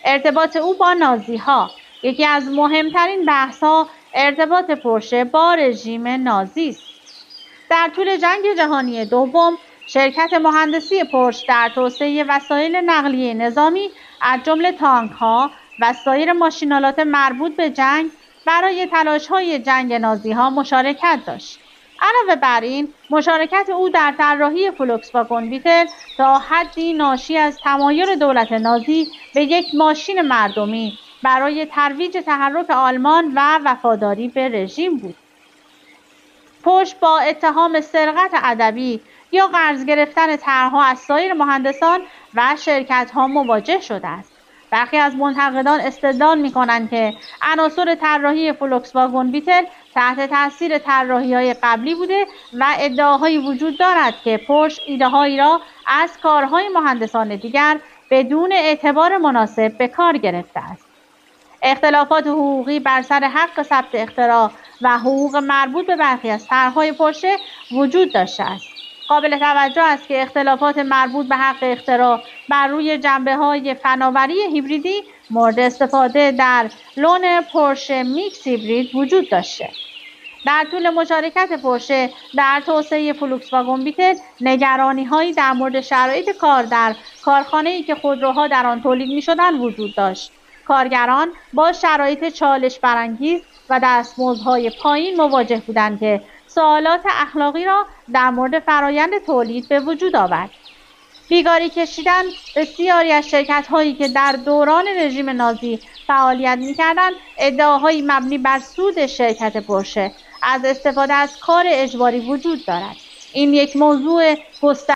ارتباط او با نازی‌ها. یکی از مهمترین بحث‌ها ارتباط پورشه با رژیم نازی است. در طول جنگ جهانی دوم، شرکت مهندسی پورش در توسعه وسایل نقلیه نظامی از جمله تانک‌ها و سایر ماشین‌آلات مربوط به جنگ برای تلاش‌های جنگ نازی‌ها مشارکت داشت. علاوه بر این، مشارکت او در طراحی فولکسواگن بیتل تا حدی ناشی از تمایل دولت نازی به یک ماشین مردمی برای ترویج تحرک آلمان و وفاداری به رژیم بود. پورش با اتهام سرقت ادبی یا قرض گرفتن طرح‌ها از سایر مهندسان و شرکت‌ها مواجه شده است. برخی از منتقدان استدلال می‌کنند که عناصر طراحی فولکسواگن بیتل تحت تاثیر طراحی‌های قبلی بوده و ادعاهایی وجود دارد که پورش ایده‌هایی را از کارهای مهندسان دیگر بدون اعتبار مناسب به کار گرفته است. اختلافات حقوقی بر سر حق ثبت اختراع و حقوق مربوط به برخی از طرح‌های پورشه وجود داشته است. قابل توجه است که اختلافات مربوط به حق اختراع بر روی جنبه‌های فناوری هیبریدی مورد استفاده در لون پورشه میکس هیبرید وجود داشته. در طول مشارکت پورشه در توسعه فولکسواگن بیتل، نگرانی‌هایی در مورد شرایط کار در کارخانه‌ای که خودروها در آن تولید می‌شدند وجود داشت. کارگران با شرایط چالش برانگیز و دستمزدهای پایین مواجه بودند که سوالات اخلاقی را در مورد فرایند تولید به وجود آورد. بیگاری کشیدن بسیاری از شرکت‌هایی که در دوران رژیم نازی فعالیت می‌کردند، ادعاهایی مبنی بر سود شرکت پورشه از استفاده از کار اجباری وجود دارد. این یک موضوع گسترده